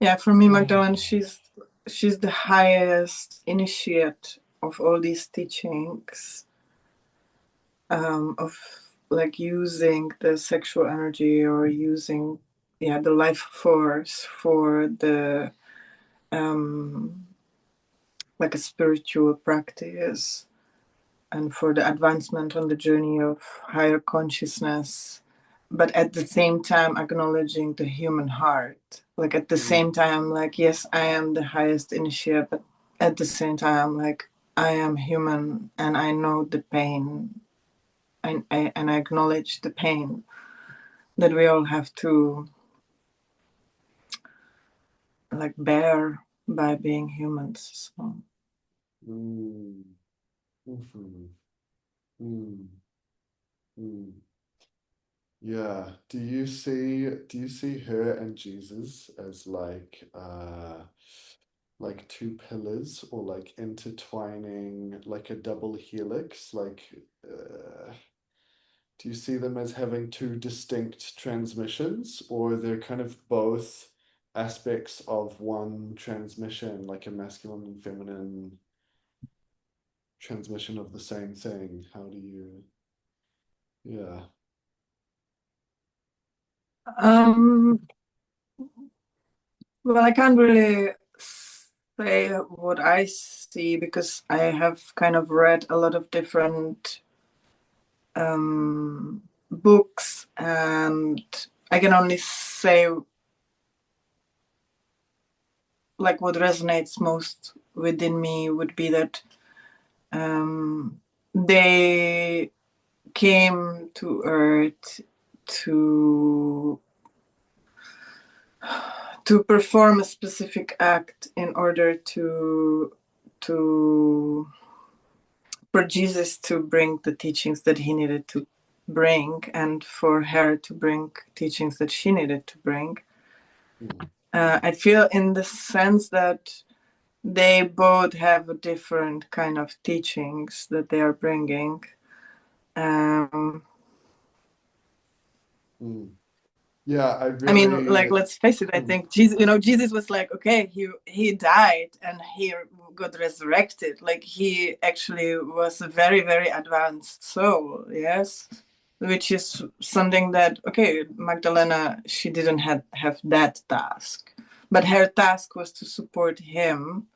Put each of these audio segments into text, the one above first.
Yeah, for me, Magdalene, she's the highest initiate of all these teachings, of like using the sexual energy or using, yeah, the life force for the like a spiritual practice and for the advancement on the journey of higher consciousness, but at the same time acknowledging the human heart. Like at the same time, like, yes, I am the highest initiate, but at the same time, like, I am human and I know the pain, and I acknowledge the pain that we all have to like bear by being humans. So. Mm. Mhm. Mm. Mm. Yeah. Do you see her and Jesus as like two pillars or like intertwining like a double helix? Do you see them as having two distinct transmissions, or they're kind of both aspects of one transmission, like a masculine and feminine transmission of the same thing? How do you, yeah. Um, well, I can't really say what I see because I have kind of read a lot of different books, and I can only say like what resonates most within me would be that they came to Earth to perform a specific act in order to for Jesus to bring the teachings that he needed to bring, and for her to bring teachings that she needed to bring. Mm. I feel in the sense that they both have a different kind of teachings that they are bringing. Um, Mm. Yeah, I I mean, like, really. let's face it. I Mm. think Jesus, Jesus was like, okay, he died and he got resurrected. Like, he actually was a very, very advanced soul. Yes, which is something that, okay, Magdalena, she didn't have that task, but her task was to support him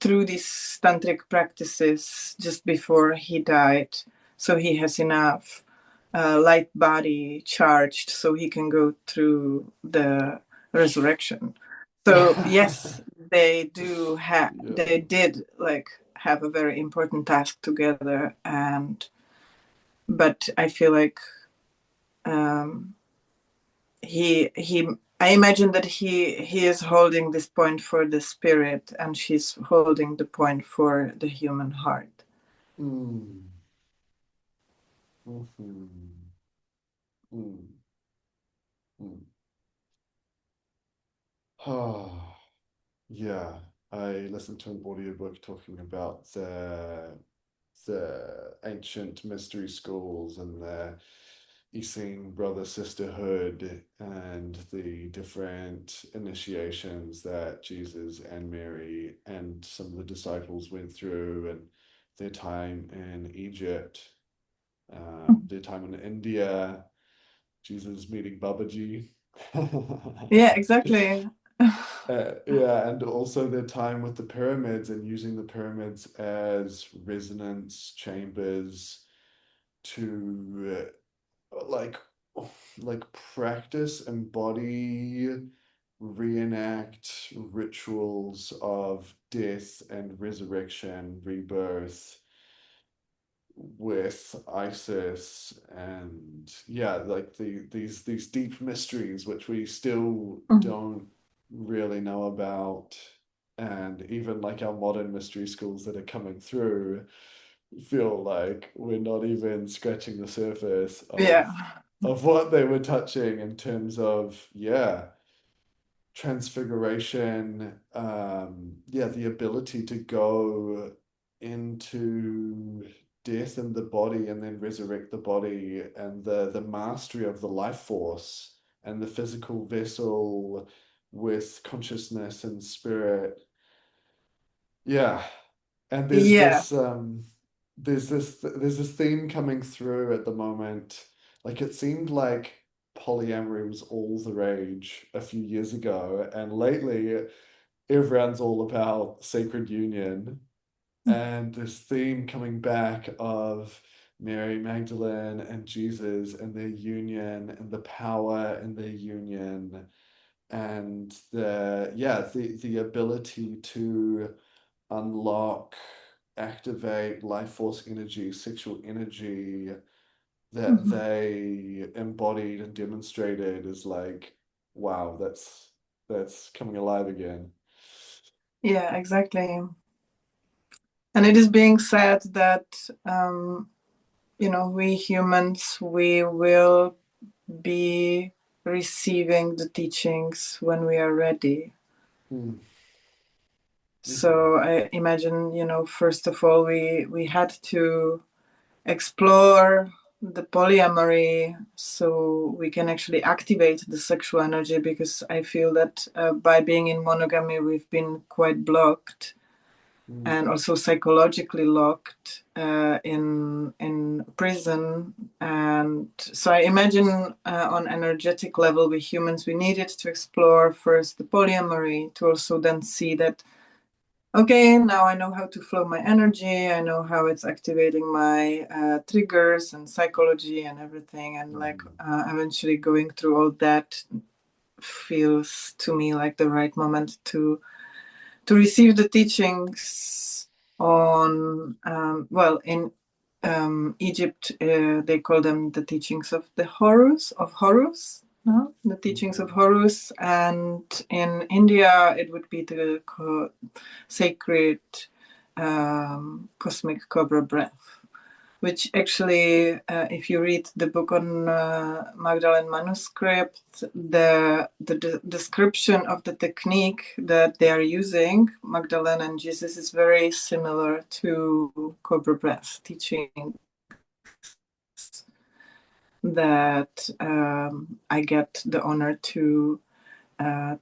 through these tantric practices just before he died, so he has enough light body charged so he can go through the resurrection. So yes, Yeah. they did like have a very important task together, and but I feel like um, he I imagine that he is holding this point for the spirit and she's holding the point for the human heart. Mm. Mhm. Mm. Mm. Ah, yeah. I listened to an audiobook talking about the ancient mystery schools and the Essene brother sisterhood and the different initiations that Jesus and Mary and some of the disciples went through, and their time in Egypt, their time in India, Jesus meeting Babaji. Yeah, exactly. Yeah, and also their time with the pyramids and using the pyramids as resonance chambers to like practice, embody, reenact rituals of death and resurrection, rebirth with Isis, and yeah, like these deep mysteries which we still don't really know about, and even like our modern mystery schools that are coming through feel like we're not even scratching the surface Yeah. of what they were touching in terms of, yeah, transfiguration, yeah, the ability to go into death in the body and then resurrect the body, and the mastery of the life force and the physical vessel with consciousness and spirit. Yeah. And Yeah. there's this theme coming through at the moment. Like it seemed like polyamory was all the rage a few years ago, and lately everyone's all about sacred union, and this theme coming back of Mary Magdalene and Jesus and their union and the power in their union, and the ability to unlock, activate life force energy, sexual energy that Mhm. they embodied and demonstrated is like, wow, that's coming alive again. Yeah, exactly. And it is being said that, we humans, we will be receiving the teachings when we are ready. Mm. Mm-hmm. So I imagine, first of all, we had to explore the polyamory so we can actually activate the sexual energy, because I feel that by being in monogamy, we've been quite blocked Mm. and also psychologically locked in prison. And so I imagine on energetic level, we humans, we needed to explore first the polyamory to also then see that, okay, now I know how to flow my energy. I know how it's activating my triggers and psychology and everything. And like Mm. eventually going through all that feels to me like the right moment to receive the teachings on, in Egypt, they call them the teachings of the Horus, no? The teachings of Mm-hmm. Horus. And in India, it would be the sacred cosmic Cobra breath, which actually, if you read the book on Magdalene manuscript, the description of the technique that they are using, Magdalene and Jesus, is very similar to Cobra breath teaching that I get the honor to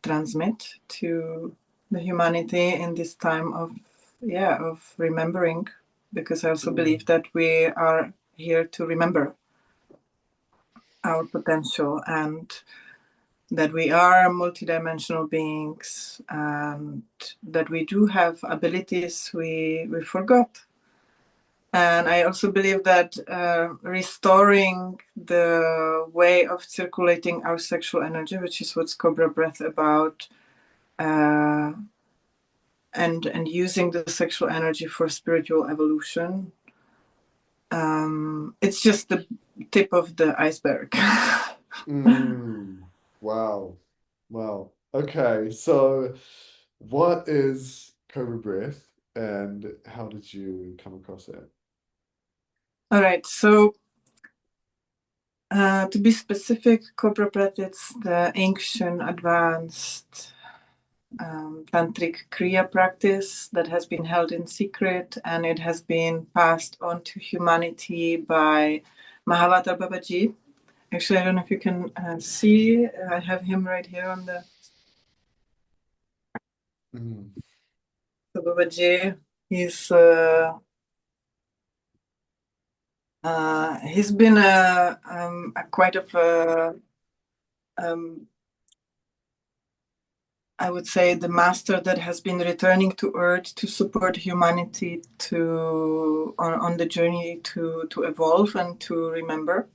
transmit to the humanity in this time of remembering, because I also Mm. believe that we are here to remember our potential, and that we are multidimensional beings, and that we do have abilities we forgot. And I also believe that restoring the way of circulating our sexual energy, which is what's Cobra Breath about, uh, and using the sexual energy for spiritual evolution, it's just the tip of the iceberg. Mm. Wow. Wow. Okay, so what is Cobra Breath and how did you come across it? All right, so to be specific, Cobra Breath, it's the ancient advanced tantric Kriya practice that has been held in secret, and it has been passed on to humanity by Mahavatar Babaji. Actually, I don't know if you can see. I have him right here on the. Mm. So Babaji, he's been a quite of a um, I would say the master that has been returning to Earth to support humanity on the journey to evolve and to remember.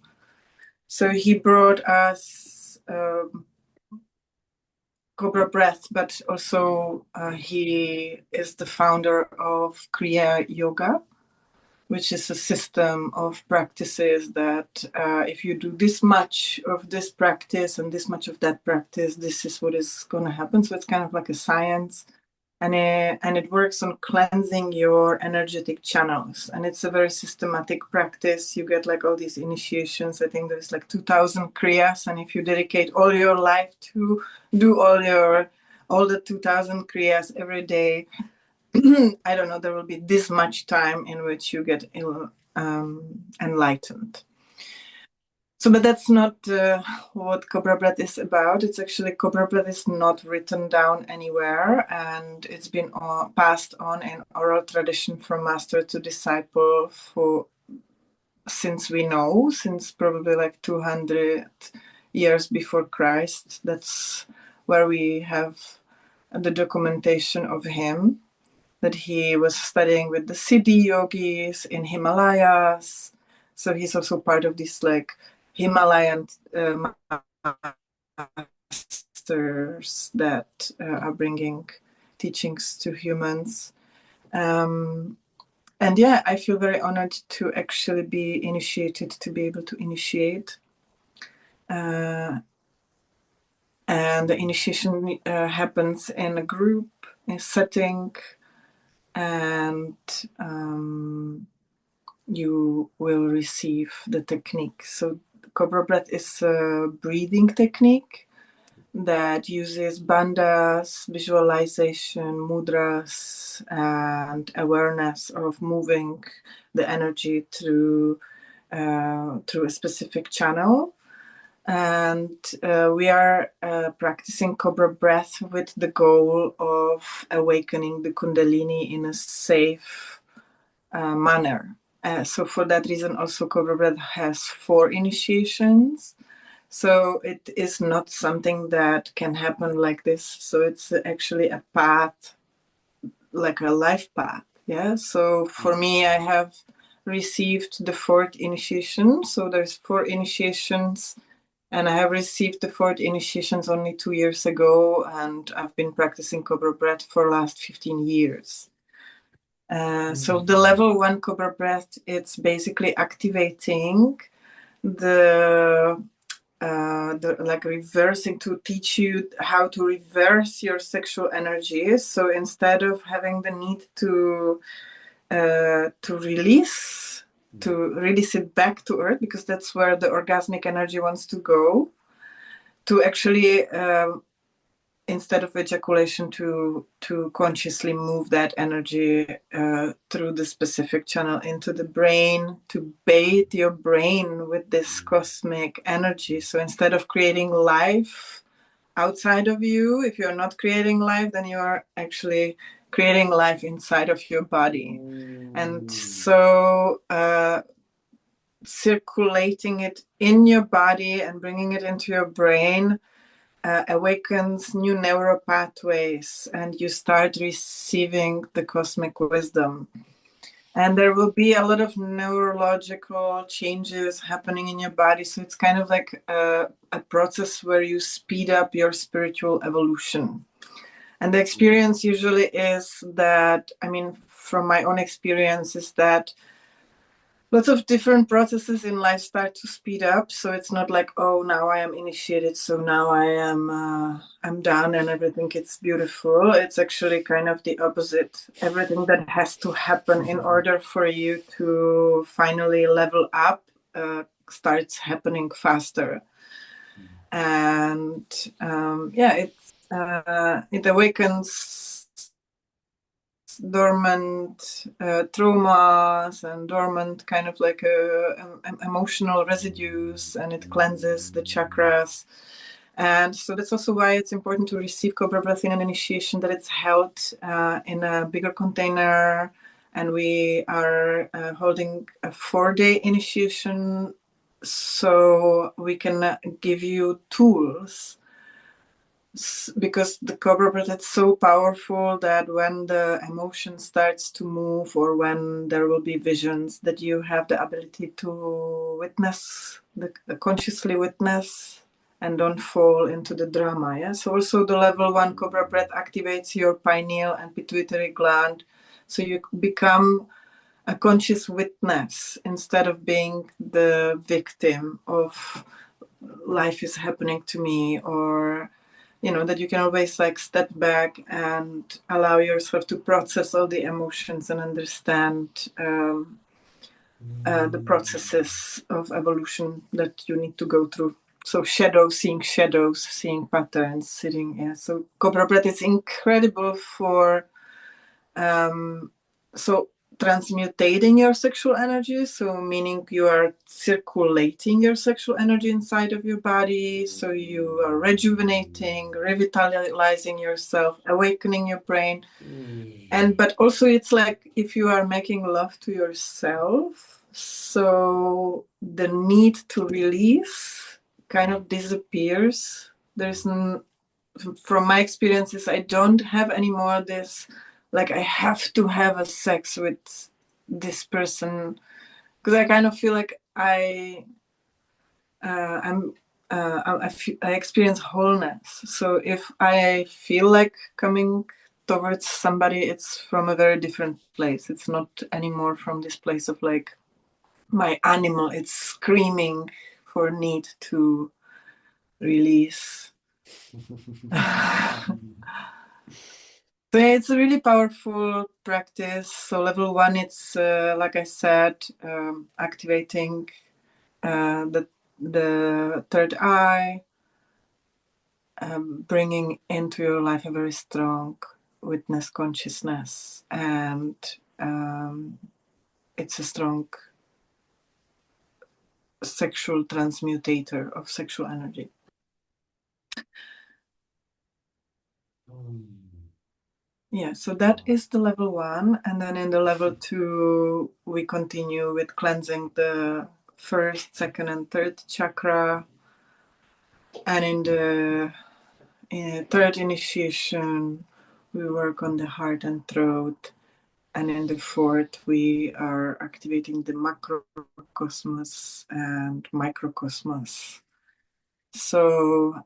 So he brought us Cobra Breath, but also he is the founder of Kriya Yoga, which is a system of practices that if you do this much of this practice and this much of that practice, this is what is going to happen. So it's kind of like a science. And it works on cleansing your energetic channels, and it's a very systematic practice. You get like all these initiations. I think there's like 2,000 kriyas, and if you dedicate all your life to do all the 2,000 kriyas every day, I don't know, there will be this much time in which you get enlightened. but that's not what Cobra Breath is about. It's actually, Cobra Breath is not written down anywhere, and it's been passed on in oral tradition from master to disciple since probably like 200 years before Christ. That's where we have the documentation of him, that he was studying with the Siddhi yogis in Himalayas. So he's also part of this like Himalayan masters that are bringing teachings to humans. And yeah, I feel very honored to actually be initiated, to be able to initiate. And the initiation happens in a group, in a setting, and you will receive the technique. So Cobra Breath is a breathing technique that uses bandhas, visualization, mudras, and awareness of moving the energy through a specific channel. And we are practicing Cobra Breath with the goal of awakening the Kundalini in a safe manner. So for that reason, also Cobra Breath has 4 initiations. So it is not something that can happen like this. So it's actually a path, like a life path. Yeah. So for me, I have received the 4th initiation. So there's 4 initiations, and I have received the 4th initiations only 2 years ago, and I've been practicing Cobra Breath for the last 15 years. So the level 1 Cobra Breath, it's basically activating the like reversing, to teach you how to reverse your sexual energy. So instead of having the need to release it back to earth, because that's where the orgasmic energy wants to go, to actually instead of ejaculation, to consciously move that energy through the specific channel into the brain, to bathe your brain with this cosmic energy. So instead of creating life outside of you, if you're not creating life, then you are actually creating life inside of your body. And so circulating it in your body and bringing it into your brain awakens new neural pathways, and you start receiving the cosmic wisdom. And there will be a lot of neurological changes happening in your body. So it's kind of like a process where you speed up your spiritual evolution. And the experience usually is that, I mean, from my own experience, is that lots of different processes in life start to speed up. So it's not like, oh, now I am initiated, so now I'm done and everything it's beautiful. It's actually kind of the opposite. Everything that has to happen in order for you to finally level up starts happening faster. And it awakens dormant traumas and dormant kind of like emotional residues, and it cleanses the chakras. And so that's also why it's important to receive Cobra Breath in an initiation, that it's held in a bigger container. And we are holding a 4-day initiation, so we can give you tools, because the Cobra Breath is so powerful that when the emotion starts to move, or when there will be visions, that you have the ability to witness, consciously witness, and don't fall into the drama. Yeah. So also the level 1 Cobra Breath activates your pineal and pituitary gland, so you become a conscious witness instead of being the victim of life is happening to me, or that you can always like step back and allow yourself to process all the emotions and understand the processes of evolution that you need to go through. So seeing shadows, seeing patterns, so Cobra Breath is incredible for so transmutating your sexual energy, so meaning you are circulating your sexual energy inside of your body, so you are rejuvenating, revitalizing yourself, awakening your brain. And but also it's like if you are making love to yourself, so the need to release kind of disappears. There's from my experiences, I don't have anymore this, like, I have to have a sex with this person, because I kind of feel like I experience wholeness. So if I feel like coming towards somebody, it's from a very different place. It's not anymore from this place of like my animal, it's screaming for need to release. So it's a really powerful practice. So level 1, it's like I said, activating the third eye, bringing into your life a very strong witness consciousness, and it's a strong sexual transmutator of sexual energy. Yeah, so that is the level 1. And then in the level 2, we continue with cleansing the first, second, and third chakra. And in the third initiation, we work on the heart and throat. And in the fourth, we are activating the macrocosmos and microcosmos. So,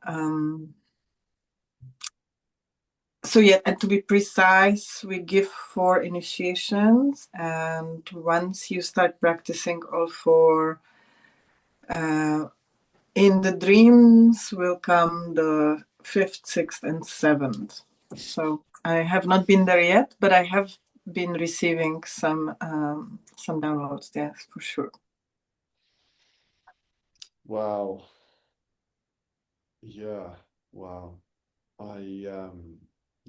yeah, and to be precise, we give 4 initiations, and once you start practicing all 4, in the dreams will come the 5th, 6th, and 7th. So I have not been there yet, but I have been receiving some downloads, yes, for sure. Wow. Yeah. Wow.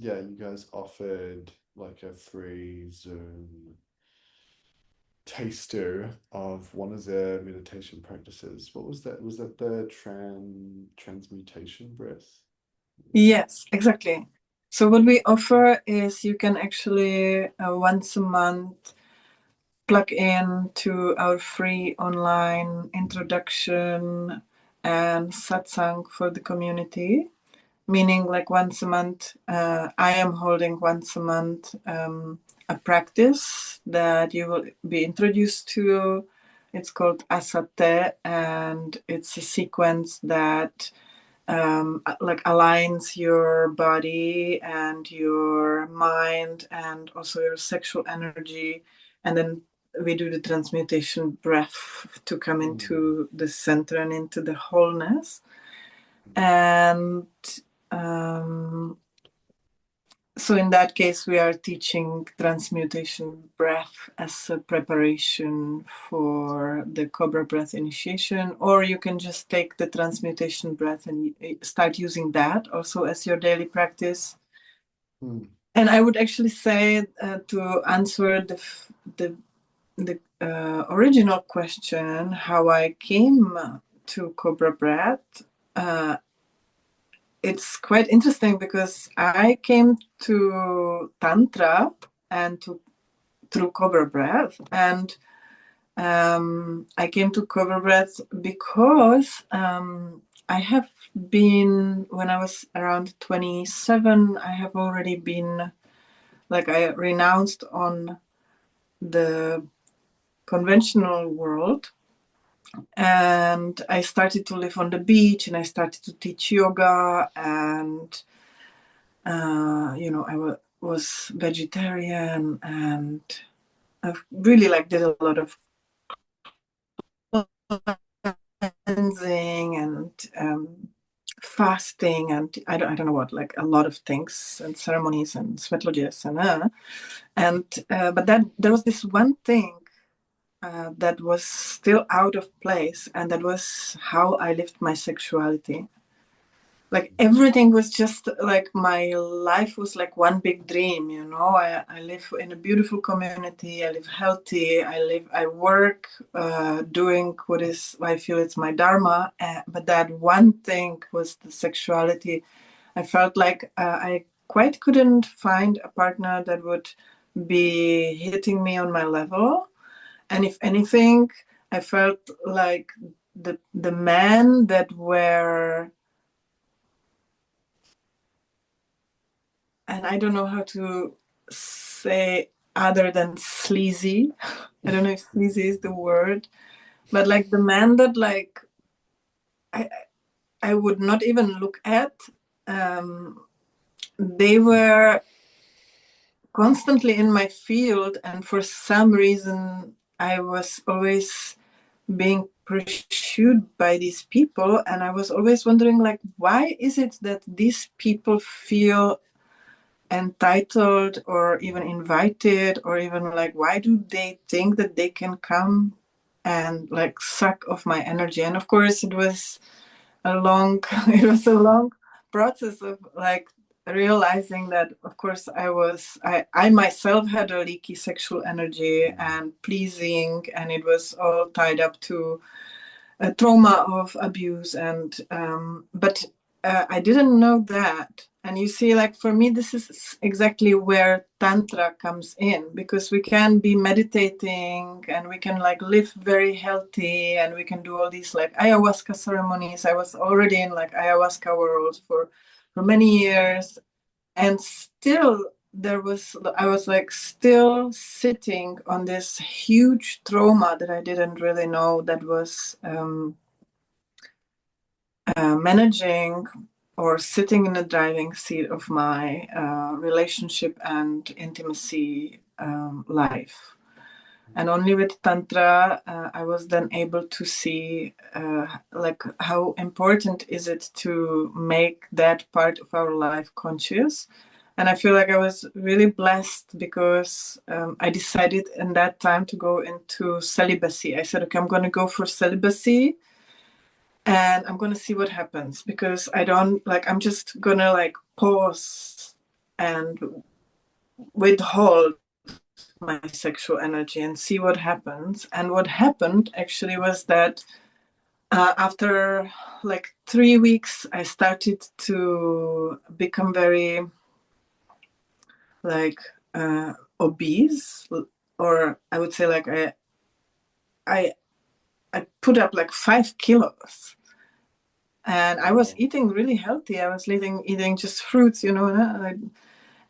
Yeah, you guys offered like a free Zoom taster of one of the meditation practices. What was that? Was that the transmutation breath? Yes, exactly. So what we offer is you can actually once a month plug in to our free online introduction and satsang for the community, meaning like once a month, I am holding once a month a practice that you will be introduced to. It's called Asate, and it's a sequence that like aligns your body and your mind and also your sexual energy. And then we do the transmutation breath to come into the center and into the wholeness. And so in that case, we are teaching transmutation breath as a preparation for the Cobra breath initiation, or you can just take the transmutation breath and start using that also as your daily practice. And I would actually say to answer the original question, how I came to Cobra breath, it's quite interesting because I came to Tantra and through Cobra breath, and I came to Cobra breath because I have been, when I was around 27, I have already been, like, I renounced on the conventional world, and I started to live on the beach, and I started to teach yoga, and I was vegetarian, and I really did a lot of cleansing and fasting, and I don't know what, like a lot of things and ceremonies and sweat lodges but then there was this one thing that was still out of place, and that was how I lived my sexuality. like everything was just like my life was like one big dream, you know. I live in a beautiful community, I live healthy, I work doing what is I feel it's my dharma, but that one thing was the sexuality. I felt like I quite couldn't find a partner that would be hitting me on my level, and if anything, I felt like the men that were, and I don't know how to say other than sleazy. I don't know if sleazy is the word, but like the man that like I I would not even look at. Um, they were constantly in my field, and for some reason, I was always being pursued by these people, and I was always wondering, like, why is it that these people feel entitled or even invited, or even like why do they think that they can come and like suck off my energy? And of course it was a long it was a long process of like realizing that of course I myself had a leaky sexual energy and pleasing, and it was all tied up to a trauma of abuse, and but I didn't know that. And you see, like for me this is exactly where tantra comes in, because we can be meditating and we can like live very healthy and we can do all these like ayahuasca ceremonies. I was already in like ayahuasca world for many years, and still I was like still sitting on this huge trauma that I didn't really know that was managing or sitting in the driving seat of my relationship and intimacy life. And only with tantra I was then able to see like how important is it to make that part of our life conscious. And I feel like I was really blessed because I decided in that time to go into celibacy. I said, okay, I'm going to go for celibacy and I'm going to see what happens, because I don't like, I'm just going to like pause and withhold my sexual energy and see what happens. And what happened actually was that after like 3 weeks, I started to become very like obese, or I would say like I I put up like 5 kilos, and I was Wow. eating really healthy. I was eating just fruits, you know,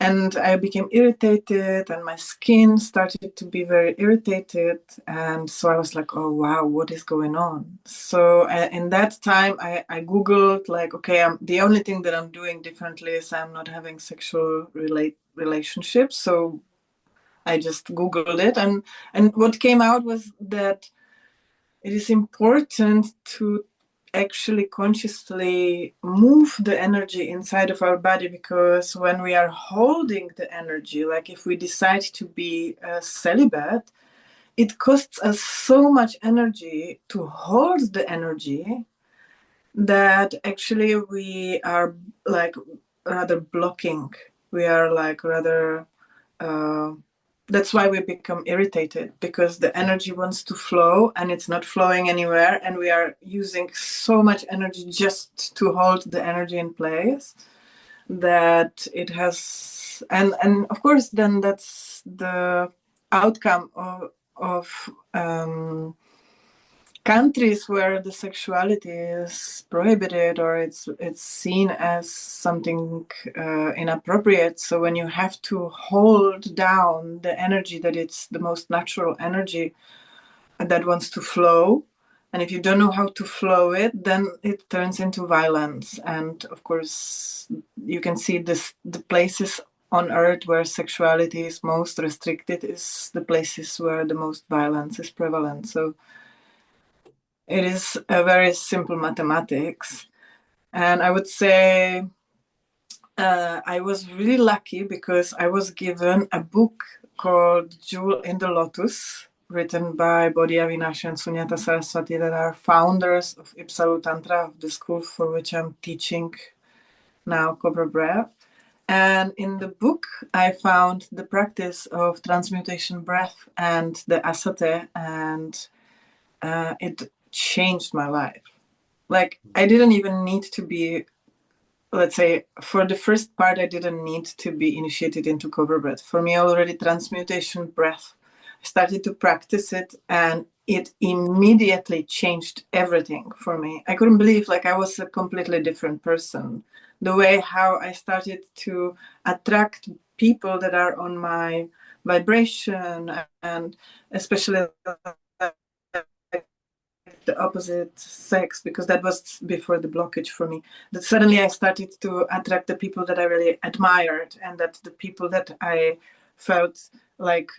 and I became irritated, and my skin started to be very irritated. And so I was like, oh wow, what is going on? So in that time, I googled like, okay, the only thing that I'm doing differently is I'm not having sexual relationships. So I just googled it, and what came out was that it is important to actually consciously move the energy inside of our body, because when we are holding the energy, like if we decide to be celibate, it costs us so much energy to hold the energy that actually we are like rather blocking. We are like rather uh, that's why we become irritated, because the energy wants to flow and it's not flowing anywhere, and we are using so much energy just to hold the energy in place that it has. And of course then that's the outcome of countries where the sexuality is prohibited, or it's seen as something inappropriate. So when you have to hold down the energy that it's the most natural energy that wants to flow, and if you don't know how to flow it, then it turns into violence. And of course you can see this, the places on earth where sexuality is most restricted is the places where the most violence is prevalent. So it is a very simple mathematics. And I would say I was really lucky because I was given a book called Jewel in the Lotus, written by Bodhi Avinash and Sunyata Saraswati, that are founders of Ipsalu Tantra, of the school for which I'm teaching now Cobra breath. And in the book, I found the practice of transmutation breath and the asate, and it changed my life. Like, I didn't even need to be, let's say, for the first part, I didn't need to be initiated into Cobra breath. For me, already transmutation breath, I started to practice it, and it immediately changed everything for me. I couldn't believe, like, I was a completely different person. The way how I started to attract people that are on my vibration, and especially the opposite sex, because that was before the blockage for me, that suddenly I started to attract the people that I really admired, and that the people that I felt like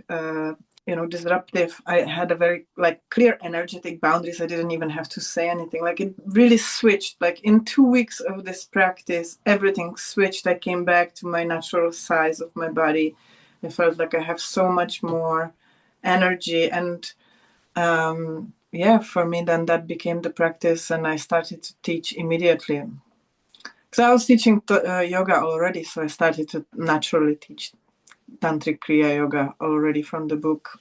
disruptive, I had a very like clear energetic boundaries. I didn't even have to say anything. Like, it really switched. Like, in 2 weeks of this practice, everything switched. I came back to my natural size of my body. I felt like I have so much more energy. And for me, then that became the practice, and I started to teach immediately. Because I was teaching yoga already, so I started to naturally teach tantric Kriya yoga already from the book.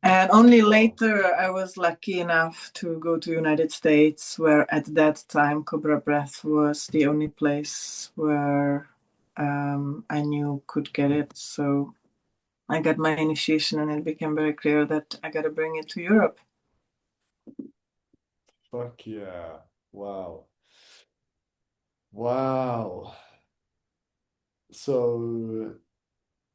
And only later I was lucky enough to go to United States, where at that time Cobra breath was the only place where I knew could get it. So I got my initiation, and it became very clear that I got to bring it to Europe. Fuck yeah. Wow. Wow. So,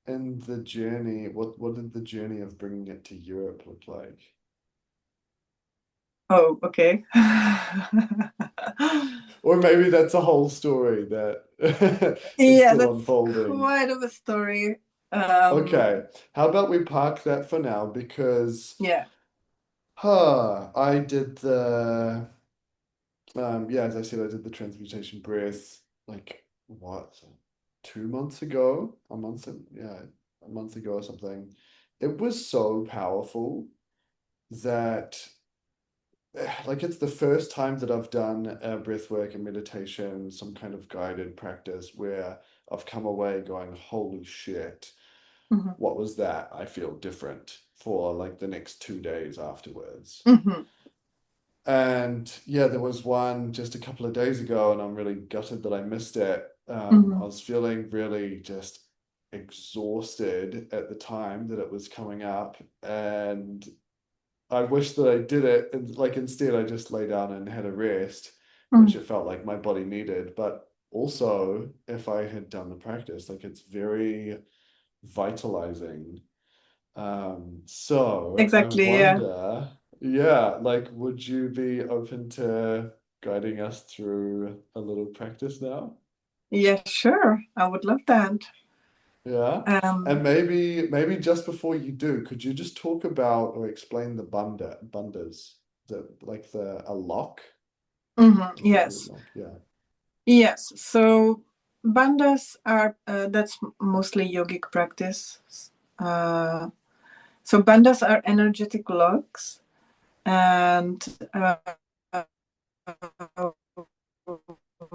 in the journey, what did the journey of bringing it to Europe look like? Oh, okay. Or maybe that's a whole story that is Yeah, still that's unfolding. quite of a story. Um, Okay, how about we park that for now because, yeah. I did the yeah, as I said, I did the transmutation breath like what, 2 months ago, yeah, a month ago or something. It was so powerful that like it's the first time that I've done a breath work and meditation, some kind of guided practice where I've come away going, holy shit, Hmm. what was that? I feel different for like the next 2 days afterwards. Hmm. And yeah, there was one just a couple of days ago, and I'm really gutted that I missed it. I Hmm. was feeling really just exhausted at the time that it was coming up, and I wish that I did it. And like instead, I just lay down and had a rest, which Hmm. it felt like my body needed. But also, if I had done the practice, like it's very vitalizing. So I Exactly. Yeah. wonder, yeah, like, would you be open to guiding us through a little practice now? Yeah. Sure. I would love that. Yeah. And Um. maybe just before you do, could you just talk about or explain the bundas, the like the a lock, a yogic Yes. lock? Yeah. Yes. So bandhas are that's mostly yogic practice. Uh, so bandhas are energetic locks, and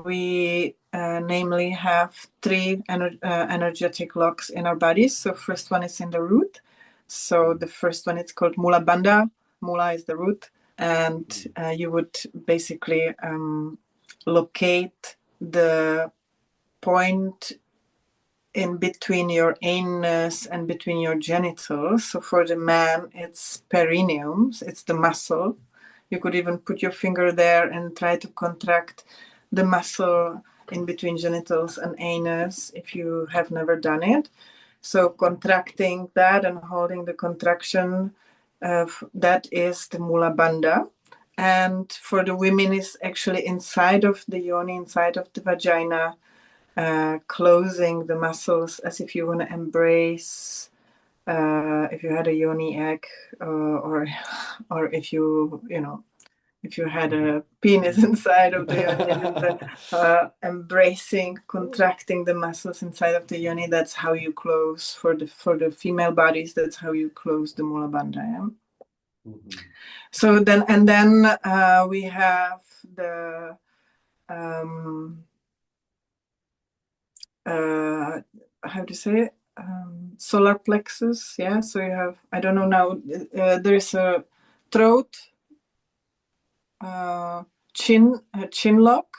we namely have three energetic locks in our bodies. So first one is in the root. So Mm, the first one is called Mula Bandha. Mula is the root, and mm, you would basically locate the point in between your anus and between your genitals. So for the man, it's perineum, it's the muscle. You could even put your finger there and try to contract the muscle in between genitals and anus if you have never done it. So contracting that and holding the contraction, that is the Mula Bandha. And for the women, is actually inside of the yoni, inside of the vagina, closing the muscles as if you want to embrace, if you had a yoni egg, or if if you had mhm. a penis inside of the yoni, and you're embracing, contracting the muscles inside of the yoni. That's how you close for the female bodies. That's how you close the mula bandha. Yeah? Mhm. So then we have the um, how to say it? Solar plexus. Yeah. So you have, I don't know now, there's a throat, chin lock.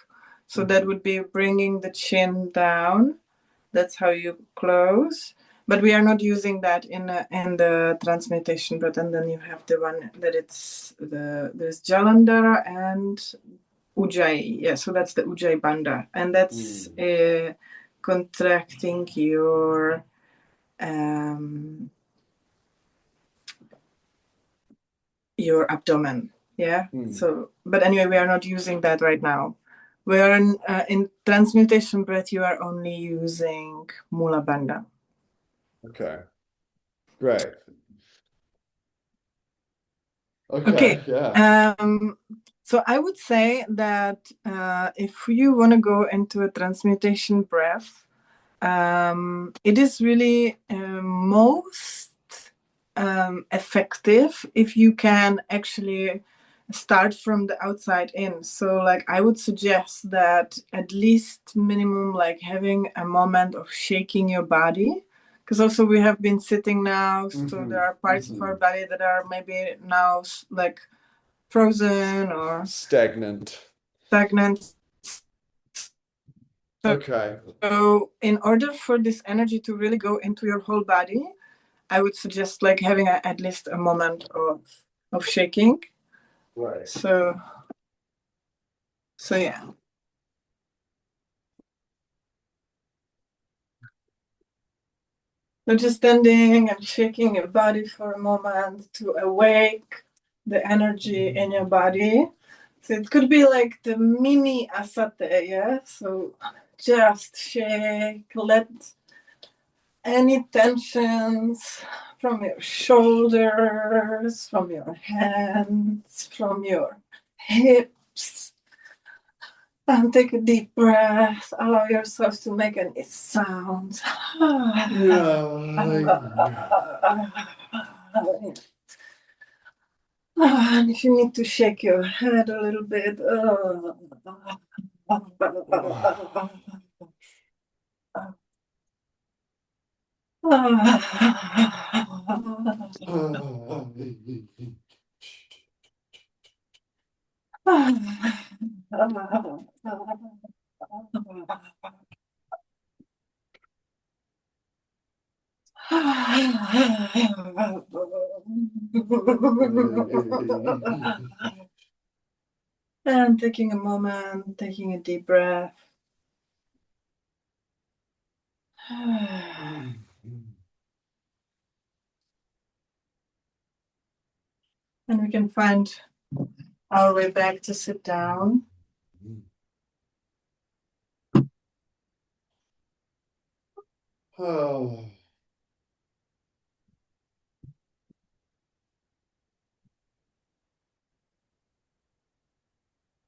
So that would be bringing the chin down. That's how you close. But we are not using that in the transmutation breath. And then you have the one that there's Jalandhara and Ujjayi. Yeah, so that's the Ujjayi Bandha. And that's contracting your abdomen. Yeah. So, but anyway, we are not using that right now. We are in transmutation breath. You are only using Mula Bandha. Okay. Great. Okay. Yeah. So I would say that if you want to go into a transmutation breath, it is really most effective if you can actually start from the outside in. So like I would suggest that at least minimum like having a moment of shaking your body, because also we have been sitting now, so there are parts of our body that are maybe now like frozen or stagnant. Okay. So in order for this energy to really go into your whole body, I would suggest like having at least a moment of shaking. Right. So yeah. So just standing and shaking your body for a moment to awake the energy in your body. So it could be like the mini asate, yeah? So just shake, let any tensions from your shoulders, from your hands, from your hips. And take a deep breath. Allow yourself to make any sounds. And if you need to shake your head a little bit. And taking a moment, taking a deep breath. And we can find our way back to sit down. Oh.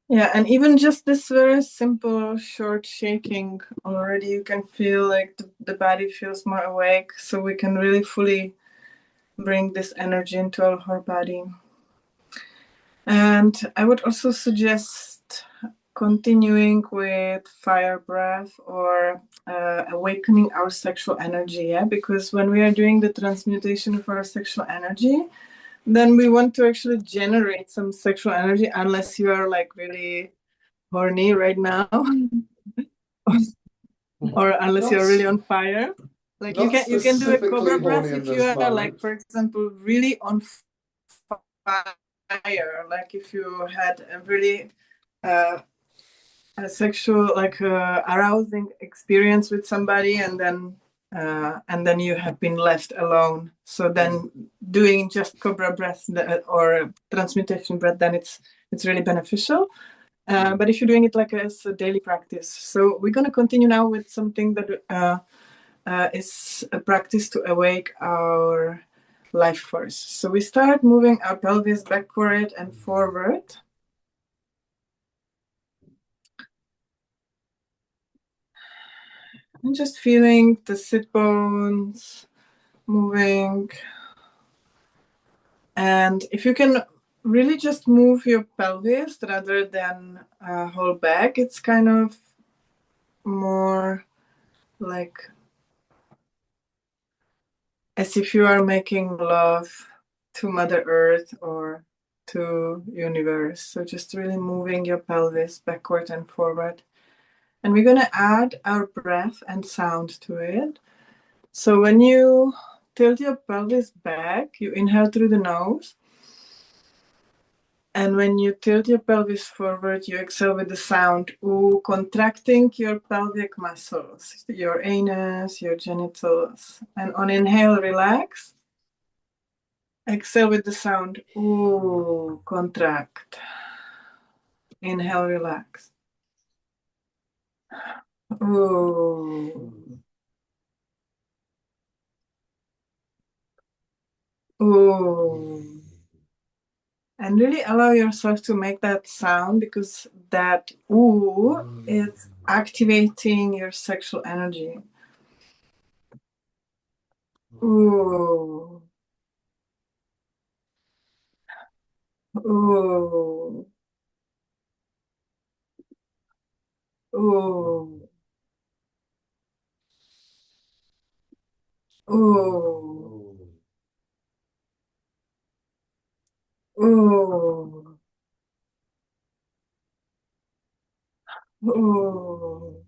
Yeah, and even just this very simple short shaking, already you can feel like the body feels more awake, so we can really fully bring this energy into our whole body. And I would also suggest continuing with fire breath or awakening our sexual energy, yeah, because when we are doing the transmutation of our sexual energy, then we want to actually generate some sexual energy, unless you are like really horny right now or unless you're really on fire. Like you can do a Cobra breath if you are like, for example, really on fire. Like if you had a really a sexual like arousing experience with somebody, and then you have been left alone. So then doing just Cobra breath or transmutation breath, then it's really beneficial. But if you're doing it like as a daily practice, so we're going to continue now with something that is a practice to awake our life force. So we start moving our pelvis backward and forward. And just feeling the sit bones moving. And if you can really just move your pelvis rather than whole back, it's kind of more like as if you are making love to Mother Earth or to universe. So just really moving your pelvis backward and forward. And we're going to add our breath and sound to it. So when you tilt your pelvis back, you inhale through the nose. And when you tilt your pelvis forward, you exhale with the sound ooh, contracting your pelvic muscles, your anus, your genitals. And on inhale, relax. Exhale with the sound ooh, contract. Inhale, relax. Ooh. Ooh. And really allow yourself to make that sound, because that ooh is activating your sexual energy. Ooh. Ooh. Ooh. Ooh. Ooh. Ooh.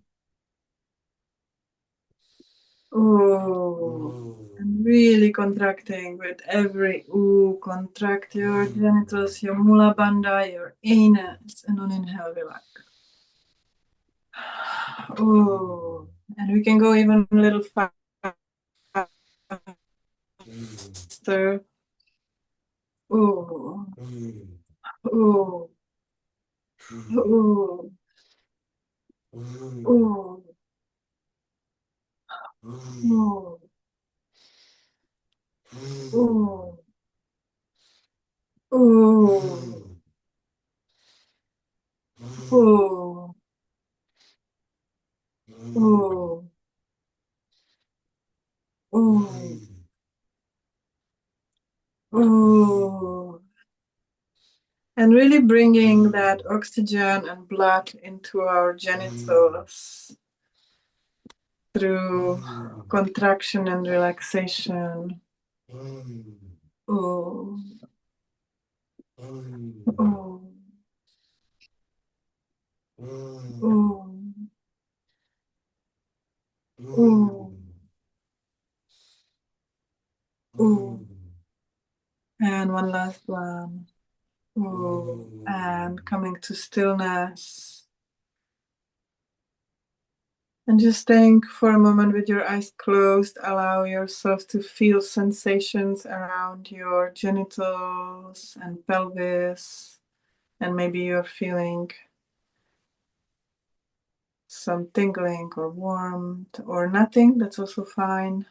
Ooh. And really contracting with every ooh. Contract your genitals, your mula bandha, your anus, and on inhale, relax. Ooh. And we can go even a little faster. Ooh. Ooh. Ooh. Ooh. Ooh. Ooh. Ooh. Ooh. Ooh. Ooh. Ooh. And really bringing that oxygen and blood into our genitals through contraction and relaxation. Ooh. Ooh. Ooh. Ooh. Ooh. And one last one. Ooh. And coming to stillness. And just staying for a moment with your eyes closed, allow yourself to feel sensations around your genitals and pelvis. And maybe you're feeling some tingling or warmth or nothing, that's also fine.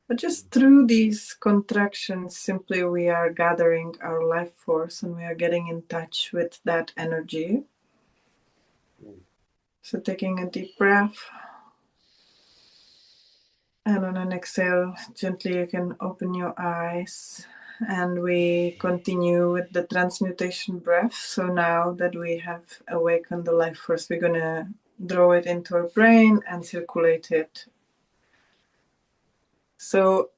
But just through these contractions, simply we are gathering our life force and we are getting in touch with that energy. So taking a deep breath. And on an exhale, gently you can open your eyes. And we continue with the transmutation breath. So now that we have awakened the life force, we're going to draw it into our brain and circulate it. So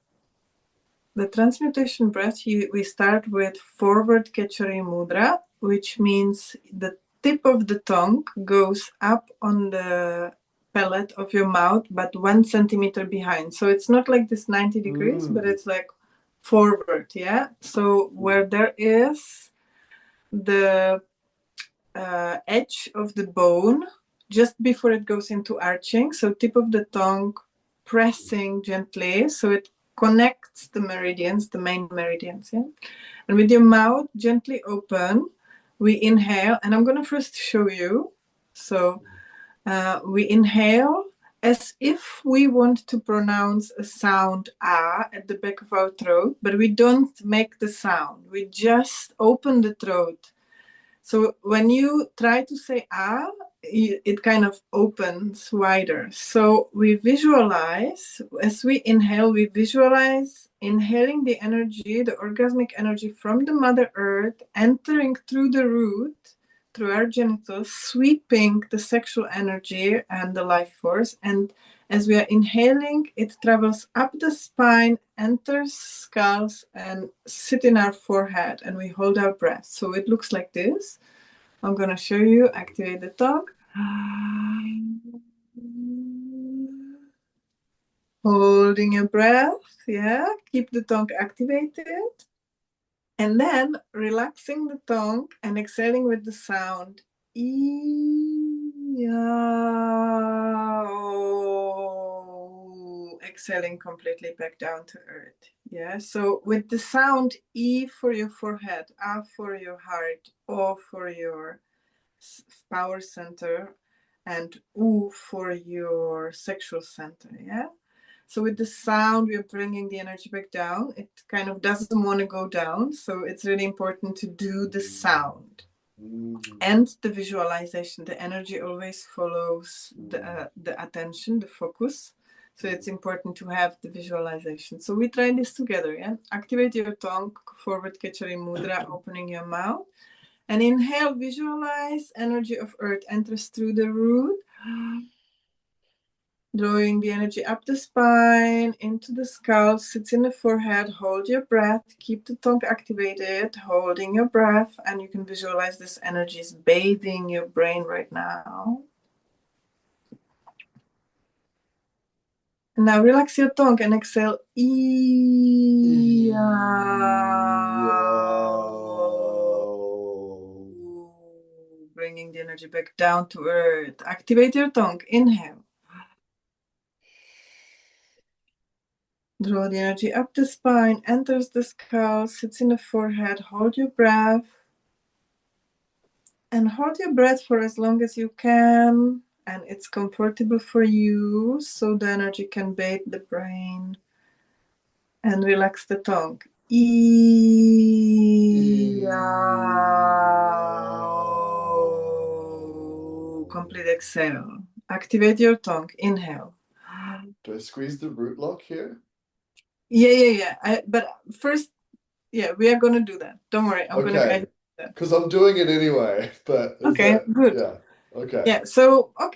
the transmutation breath, we start with forward Kechari Mudra, which means the tip of the tongue goes up on the palate of your mouth, but 1 centimeter behind. So it's not like this 90 degrees, but it's like forward, yeah? So where there is the edge of the bone, just before it goes into arching, so tip of the tongue pressing gently, so it connects the meridians, the main meridians, yeah? And with your mouth gently open, we inhale, and I'm going to first show you. So we inhale as if we want to pronounce a sound ah at the back of our throat, but we don't make the sound. We just open the throat. So when you try to say ah, it kind of opens wider. So we visualize, as we inhale, we visualize inhaling the energy, the orgasmic energy from the Mother Earth, entering through the root through our genitals, sweeping the sexual energy and the life force. And as we are inhaling, it travels up the spine, enters skulls, and sit in our forehead, and we hold our breath. So it looks like this. I'm going to show you. Activate the tongue. Holding your breath. Yeah. Keep the tongue activated. And then relaxing the tongue and exhaling with the sound. Exhaling completely back down to earth. Yeah. So with the sound E for your forehead, A for your heart, O for your power center, and U for your sexual center. Yeah. So with the sound, we're bringing the energy back down. It kind of doesn't want to go down. So it's really important to do the sound and the visualization. The energy always follows the attention, the focus. So it's important to have the visualization. So we try this together. Yeah? Activate your tongue, forward Kachari Mudra, opening your mouth. And inhale, visualize energy of earth enters through the root. Drawing the energy up the spine, into the skull, sits in the forehead. Hold your breath. Keep the tongue activated, holding your breath. And you can visualize this energy is bathing your brain right now. And now relax your tongue and exhale. Bringing the energy back down to earth. Activate your tongue. Inhale. Draw the energy up the spine, enters the skull, sits in the forehead. Hold your breath. And hold your breath for as long as you can. And it's comfortable for you, so the energy can bathe the brain. And relax the tongue. Complete exhale. Activate your tongue. Inhale. Do I squeeze the root lock here? Yeah. But first, yeah, we are going to do that. Don't worry. I'm going to guide you. Because I'm doing it anyway. But okay, good. Yeah. Okay. Yeah. So I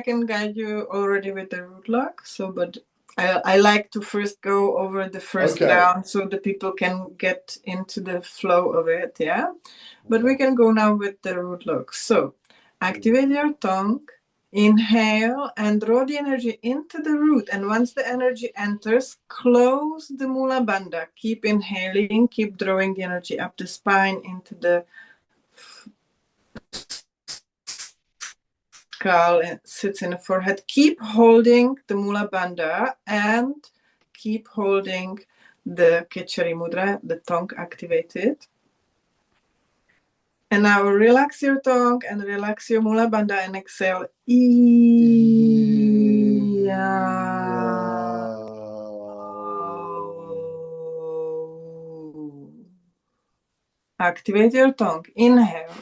can guide you already with the root lock. So, but I like to first go over the first round so the people can get into the flow of it. Yeah. But we can go now with the root lock. So, activate your tongue. Inhale and draw the energy into the root. And once the energy enters, close the Mula Bandha. Keep inhaling, keep drawing the energy up the spine into the skull and sits in the forehead. Keep holding the Mula Bandha and keep holding the Kachari Mudra, the tongue activated. And now relax your tongue and relax your Mula Bandha and exhale. Activate your tongue. Inhale.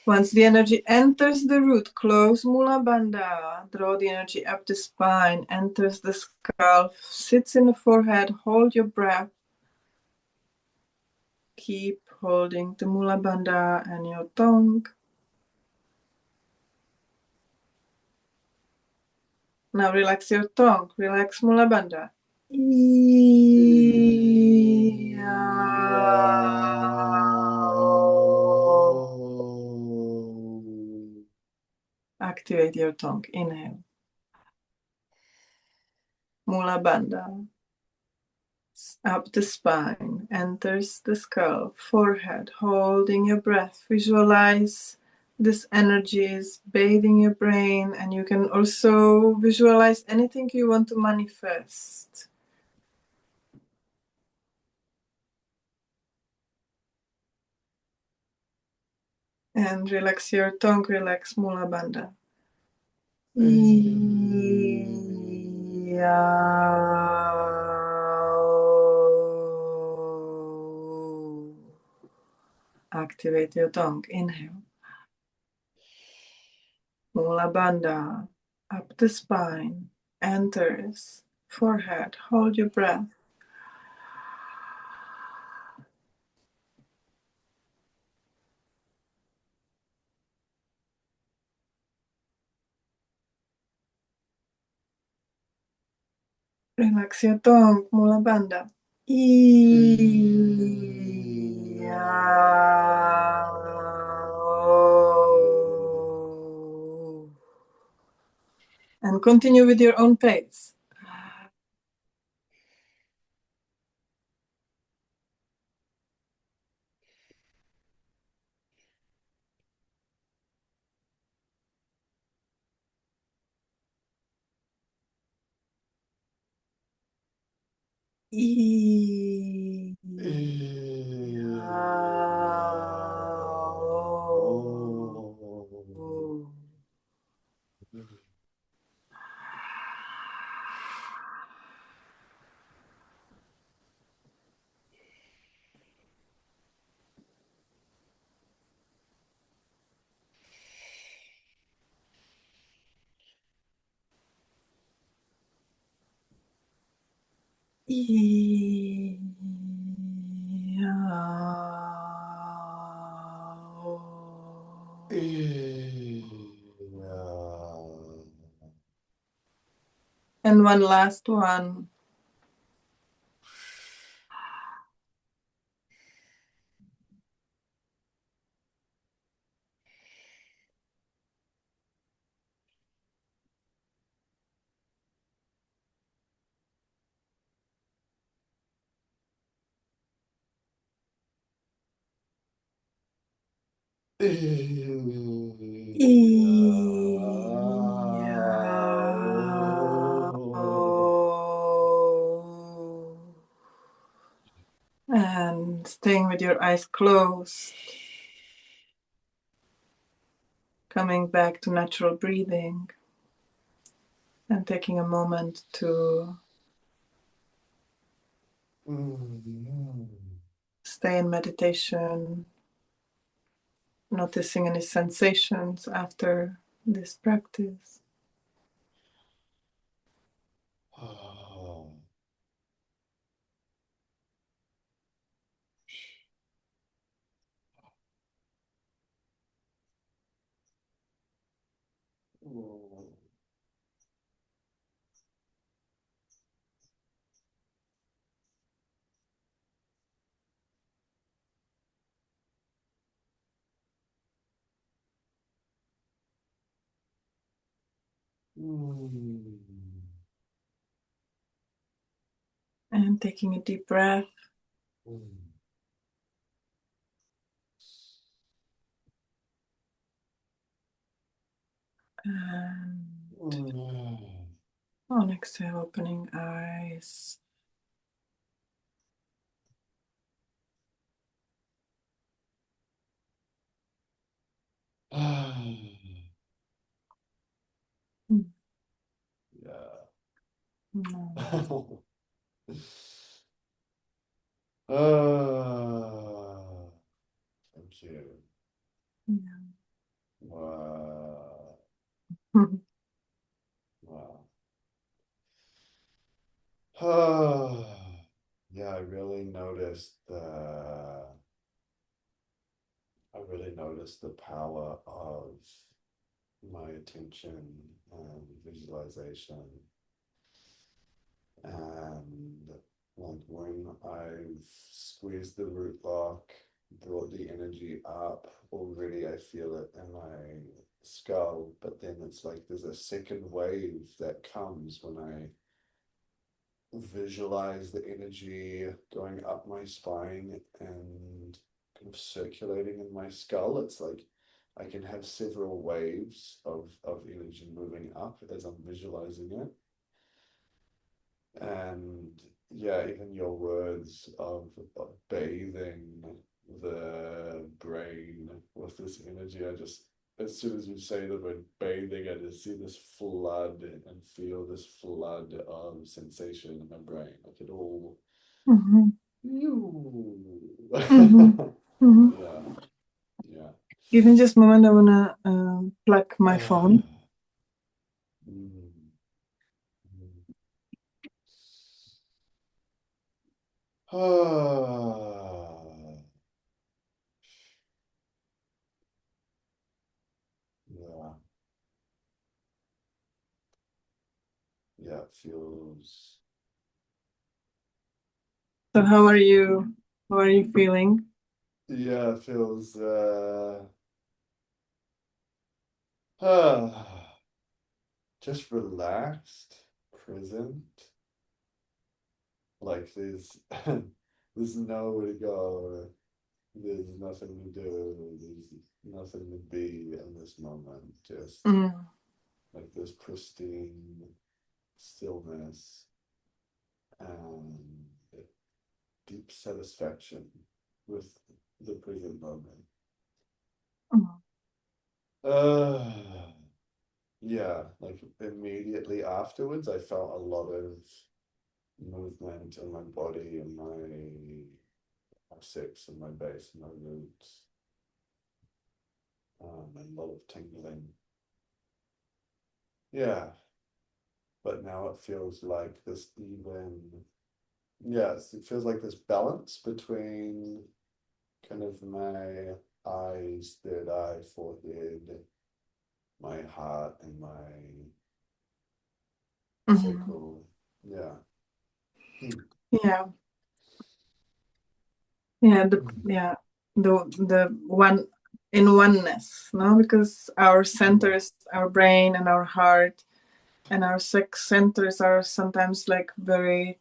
Once the energy enters the root, close Mula Bandha. Draw the energy up the spine, enters the skull, sits in the forehead. Hold your breath. Keep holding the Mula Bandha and your tongue. Now relax your tongue. Relax Mula Bandha. Activate your tongue. Inhale. Mula Bandha. Up the spine, enters the skull, forehead, holding your breath. Visualize this energy is bathing your brain, and you can also visualize anything you want to manifest. And relax your tongue, relax Mula Bandha. Activate your tongue. Inhale. Mula Bandha. Up the spine. Enters. Forehead. Hold your breath. Relaksiotong mula banda. Iya. And continue with your own pace. Iya. Iya. And one last one. And staying with your eyes closed, coming back to natural breathing and taking a moment to stay in meditation, noticing any sensations after this practice. And taking a deep breath. And on exhale, opening eyes. Yeah. Mm. Thank you. Yeah. Wow. Wow. Yeah, I really noticed the power of my attention and visualization. And like when I've squeezed the root lock, brought the energy up, already I feel it in my skull. But then it's like there's a second wave that comes when I visualize the energy going up my spine and kind of circulating in my skull. It's like I can have several waves of energy moving up as I'm visualizing it. And yeah, even your words of bathing the brain with this energy, I just, as soon as you say the word bathing, I just see this flood and feel this flood of sensation in my brain. Like it all. Mm-hmm. Mm-hmm. Yeah, Mm-hmm. yeah. Give me just a moment. I wanna plug my phone. Mm. Ah. Yeah, yeah, it feels. So how are you? How are you feeling? Yeah, it feels just relaxed, present. Like there's nowhere to go. There's nothing to do. There's nothing to be in this moment. Just Mm. like this pristine stillness and deep satisfaction with the present moment. Mm. Uh, yeah, like immediately afterwards, I felt a lot of movement in my body and my six and my base and my roots, and a lot of tingling. Yeah, but now it feels like this even, yes, it feels like this balance between kind of my eyes, third eye, forehead, my heart, and my Mhm. sacral. Yeah. Hmm. Yeah, yeah, Hmm. the one in oneness, no? Because our Hmm. centers, our brain and our heart and our sex centers are sometimes like very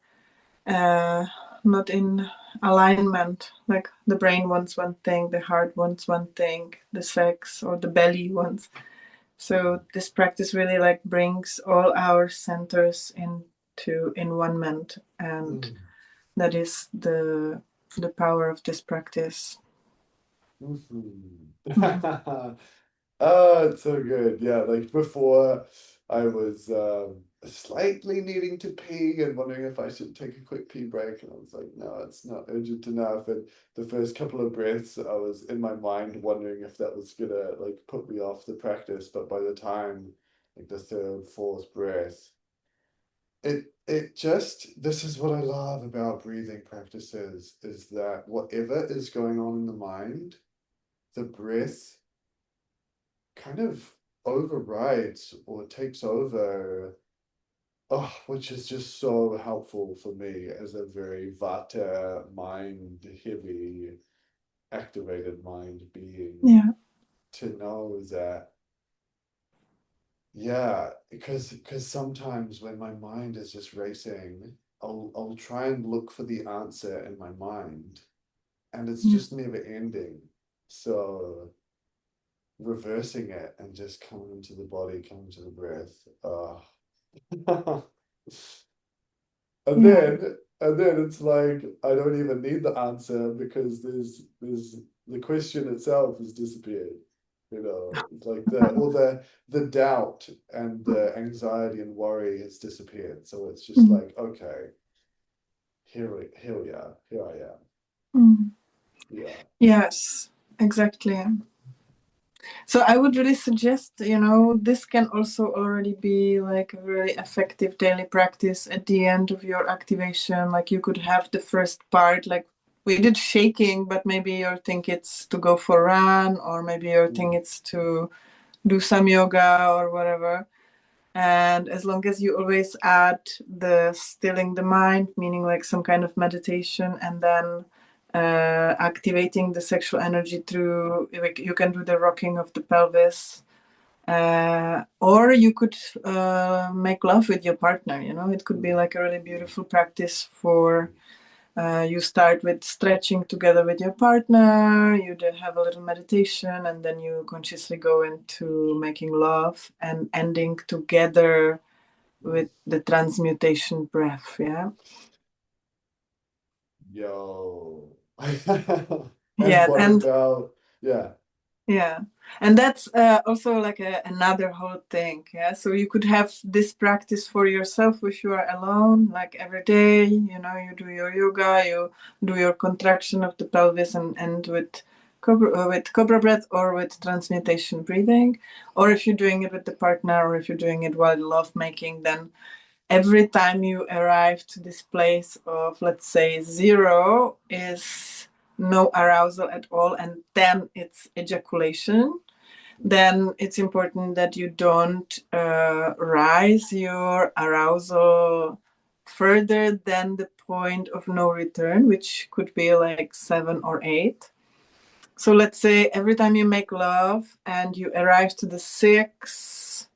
uh not in alignment. Like the brain wants one thing, the heart wants one thing, the sex or the belly wants. So this practice really like brings all our centers into in one ment, and Hmm. that is the power of this practice. Mhm. Mhm. Oh, it's so good. Yeah, like before I was slightly needing to pee and wondering if I should take a quick pee break. And I was like, no, it's not urgent enough. And the first couple of breaths, I was in my mind wondering if that was gonna like put me off the practice. But by the time like the third, fourth breath, it just this is what I love about breathing practices is that whatever is going on in the mind, the breath kind of overrides or takes over. Oh, which is just so helpful for me as a very vata mind heavy activated mind being Yeah. to know that, yeah, because sometimes when my mind is just racing, I'll try and look for the answer in my mind and it's Yeah. just never ending. So reversing it and just coming into the body, coming to the breath. And Yeah. then it's like I don't even need the answer because there's the question itself has disappeared. You know, it's like the doubt and the anxiety and worry has disappeared. So it's just Mhm. like, okay, here we are, here I am. Mhm. Yeah. Yes, exactly. So I would really suggest, this can also already be like a very effective daily practice at the end of your activation. Like you could have the first part, like we did shaking, but maybe your thing it's to go for a run, or maybe your thing Mm, it's to do some yoga or whatever. And as long as you always add the stilling the mind, meaning like some kind of meditation, and then activating the sexual energy through, like, you can do the rocking of the pelvis, or you could make love with your partner. It could be mm, like a really beautiful practice for you start with stretching together with your partner, you then have a little meditation, and then you consciously go into making love and ending together mm. with the transmutation breath. Yeah. Yo. And Yeah. what And about, yeah. yeah, and that's also like another whole thing. Yeah, so you could have this practice for yourself if you are alone, like every day. You do your yoga, you do your contraction of the pelvis, and with cobra breath or with transmutation breathing, or if you're doing it with the partner, or if you're doing it while love making, then every time you arrive to this place of, let's say, zero is no arousal at all, and then it's ejaculation, Mm, then it's important that you don't rise your arousal further than the point of no return, which could be like 7 or 8. So let's say every time you make love and you arrive to the 6-ish,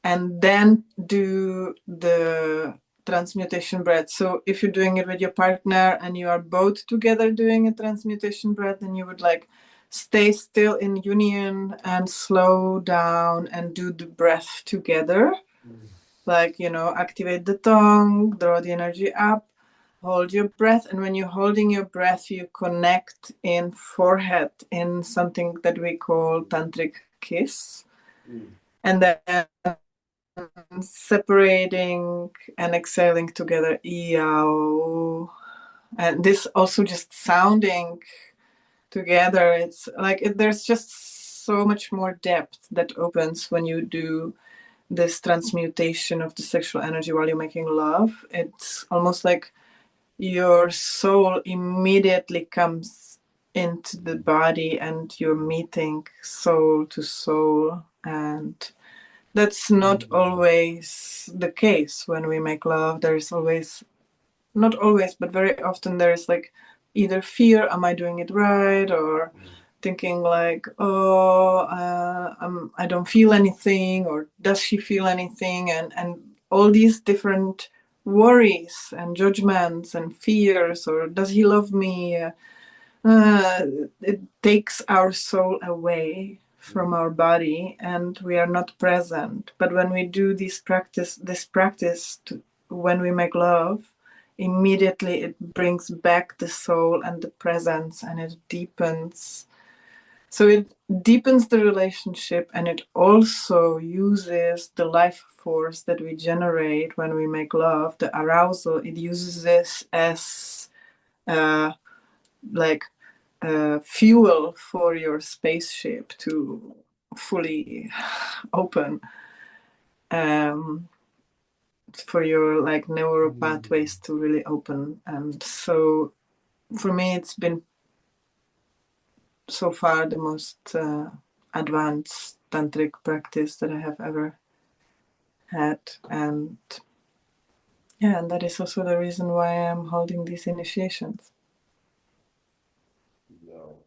and then do the transmutation breath. So if you're doing it with your partner and you are both together doing a transmutation breath, then you would like stay still in union and slow down and do the breath together. Like, activate the tongue, draw the energy up, hold your breath. And when you're holding your breath, you connect in forehead in something that we call tantric kiss. And then separating and exhaling together, yow. And this also just sounding together, it's like there's just so much more depth that opens when you do this transmutation of the sexual energy while you're making love. It's almost like your soul immediately comes into the body and you're meeting soul to soul, and that's not always the case when we make love. There's always, not always, but very often there's like either fear, am I doing it right? Or thinking like, I don't feel anything, or does she feel anything? And all these different worries and judgments and fears, or does he love me? It takes our soul away from our body and we are not present. But when we do this practice when we make love, immediately it brings back the soul and the presence, and it deepens. So it deepens the relationship, and it also uses the life force that we generate when we make love, the arousal. It uses this as like fuel for your spaceship to fully open, for your like neural pathways to really open. And so for me, it's been so far the most advanced tantric practice that I have ever had. And yeah, and that is also the reason why I'm holding these initiations. No.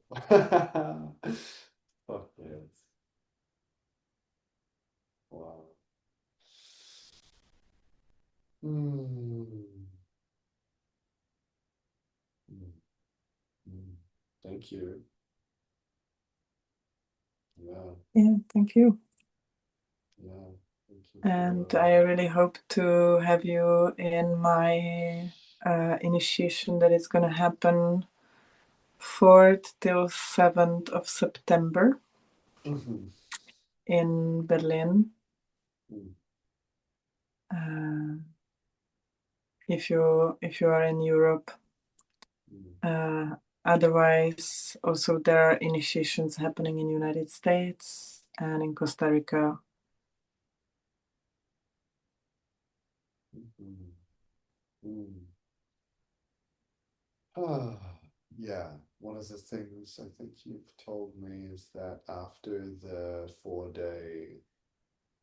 Fuck yes. Wow. Mm. Mm. Mm. Thank you. Yeah. Yeah, thank you. Yeah. Thank you And for I really hope to have you in my initiation that is going to happen 4th till 7th of September in Berlin. Uh, if you are in Europe, otherwise also there are initiations happening in United States and in Costa Rica. Yeah, one of the things I think you've told me is that after the 4-day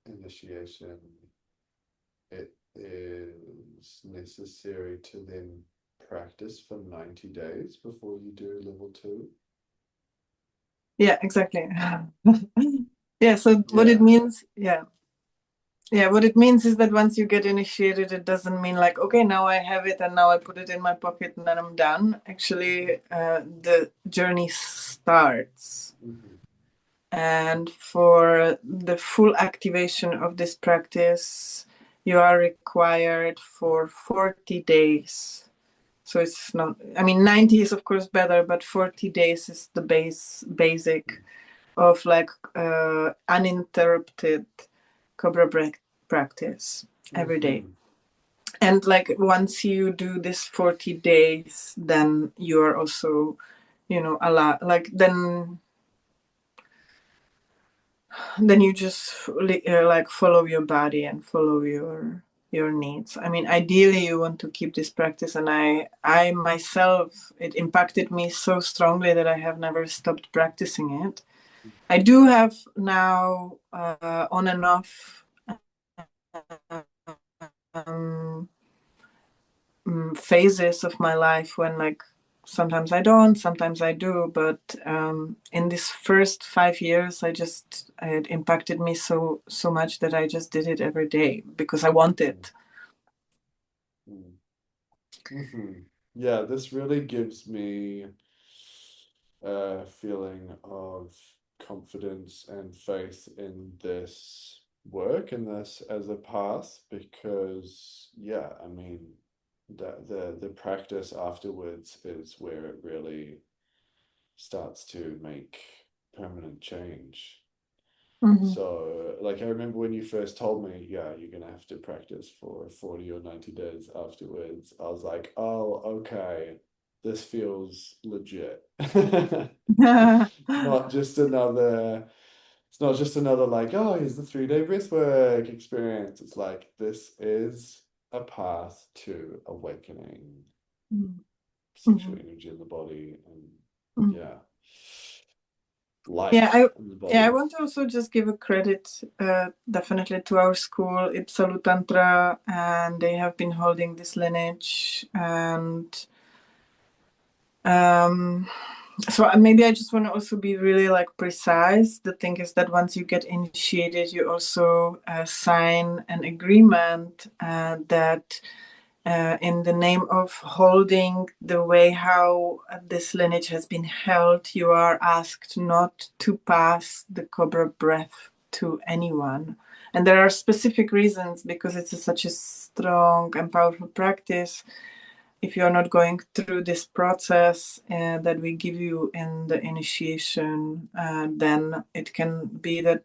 initiation, it is necessary to then practice for 90 days before you do level 2. Yeah, exactly. Yeah, so what it Yeah. means, yeah, what it means is that once you get initiated, it doesn't mean like, okay, now I have it and now I put it in my pocket and then I'm done. Actually, the journey starts. And for the full activation of this practice, you are required for 40 days. So it's not, I mean, 90 is of course better, but 40 days is the basic of like uninterrupted Cobra breath practice every day. And like once you do this 40 days, then you are also, allowed, like then you just like follow your body and follow your needs. I mean, ideally you want to keep this practice, and I myself, it impacted me so strongly that I have never stopped practicing it. I do have now on and off phases of my life when like sometimes I don't, sometimes I do, but in these first 5 years, it impacted me so much that I just did it every day because I want it. Mm-hmm. Yeah, this really gives me a feeling of confidence and faith in this work and this as a path because yeah, I mean the practice afterwards is where it really starts to make permanent change. Mm-hmm. So, like, I remember when you first told me, yeah, you're gonna have to practice for 40 or 90 days afterwards. I was like, oh, okay, this feels legit. Not just another, it's not just another, like, oh, here's the 3-day breathwork experience. It's like, this is a path to awakening sexual Mm-hmm. energy in the body and, Mm-hmm. yeah, Yeah, life in the I body. want to also just give a credit definitely to our school, Ipsalu Tantra, and they have been holding this lineage. And so maybe I just want to also be really like precise. The thing is that once you get initiated, you also sign an agreement that in the name of holding the way how this lineage has been held, you are asked not to pass the Cobra breath to anyone. And there are specific reasons because it's such a strong and powerful practice. If you're not going through this process that we give you in the initiation, then it can be that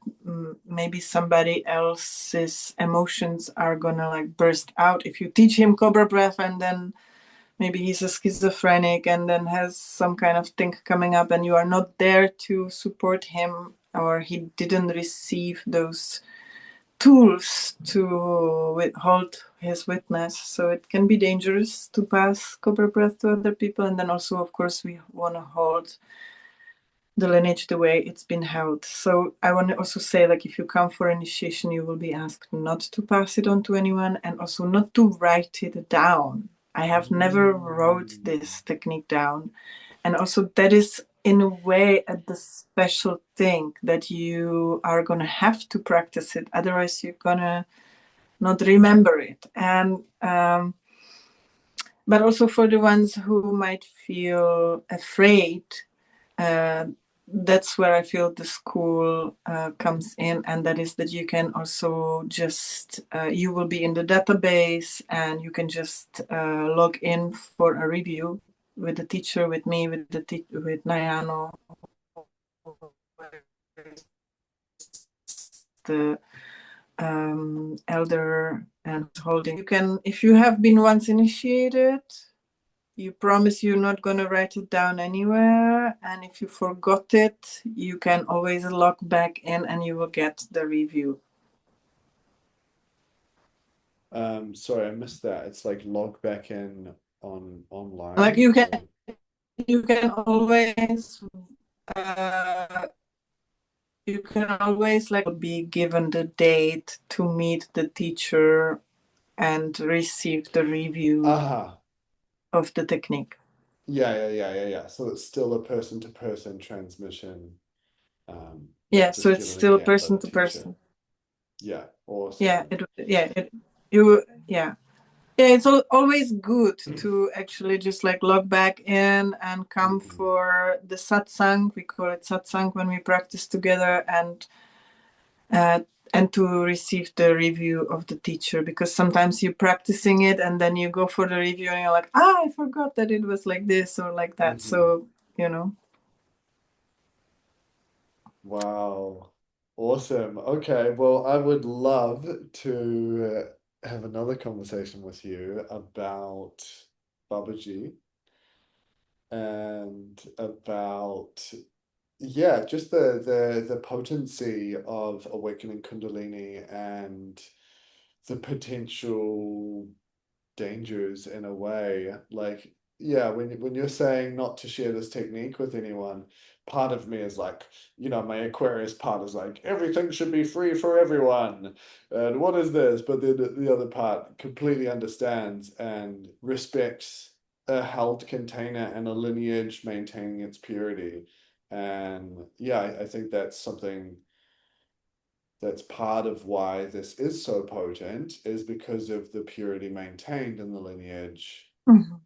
maybe somebody else's emotions are gonna like burst out if you teach him Cobra breath, and then maybe he's a schizophrenic and then has some kind of thing coming up, and you are not there to support him, or he didn't receive those tools to hold his witness. So it can be dangerous to pass Cobra breath to other people. And then also, of course, we want to hold the lineage the way it's been held. So I want to also say, like, if you come for initiation, you will be asked not to pass it on to anyone and also not to write it down. I have never wrote Mm. this technique down. And also that is in a way the special thing that you are going to have to practice it. Otherwise, you're going to not remember it. And but also for the ones who might feel afraid, uh, that's where I feel the school comes in, and that is that you can also just you will be in the database and you can just log in for a review with the teacher, with me, with Nayano, the elder and holding. You can, if you have been once initiated, you promise you're not going to write it down anywhere. And if you forgot it, you can always log back in and you will get the review. Sorry, I missed that. It's like log back in on Like online or you can always uh, you can always like be given the date to meet the teacher and receive the review aha. of the technique. Yeah. So it's still a person-to-person transmission, Yeah, but so just it's given still again by person the to teacher. person. Yeah, Yeah, awesome. you yeah. Yeah, it's always good to actually just like log back in and come Hmm. for the satsang. We call it satsang when we practice together, uh, and to receive the review of the teacher, because sometimes you're practicing it and then you go for the review and you're like, I forgot that it was like this or like that. Hmm. So, you know. Wow. Awesome. Okay, well, I would love to have another conversation with you about Babaji and about yeah, just the potency of awakening Kundalini and the potential dangers in a way. Like yeah, when you're saying not to share this technique with anyone, part of me is like, my Aquarius part is like, everything should be free for everyone. And what is this? But then the other part completely understands and respects a held container and a lineage maintaining its purity. And yeah, I think that's something that's part of why this is so potent, is because of the purity maintained in the lineage. Mhm.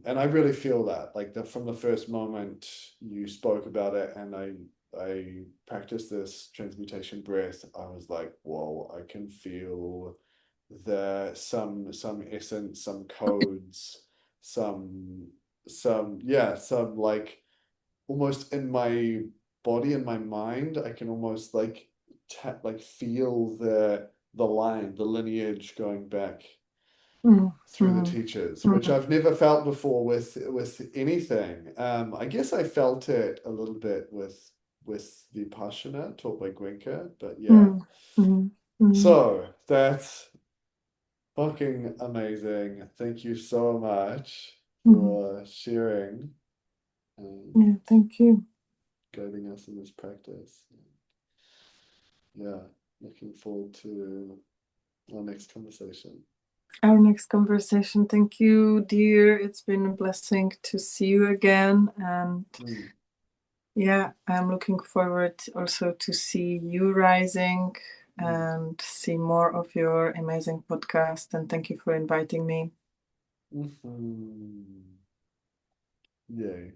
And I really feel that, like, from the first moment you spoke about it, and I practiced this transmutation breath, I was like, whoa, I can feel some essence, some codes, some some like almost in my body and my mind, I can almost like like feel the line, the lineage going back Mhm. through the Mhm. teachers, which Mhm. I've never felt before with anything. I guess I felt it a little bit with the Vipassana taught by Gwenka, but yeah. Mhm. Mhm. Mhm. So that's fucking amazing. Thank you so much Mhm. for sharing and Yeah, thank you. guiding us in this practice. Yeah, looking forward to our next conversation. Our next conversation. Thank you, dear. It's been a blessing to see you again. And Mm, yeah, I'm looking forward also to see you rising mm, and see more of your amazing podcast. And thank you for inviting me. mhm. Yay.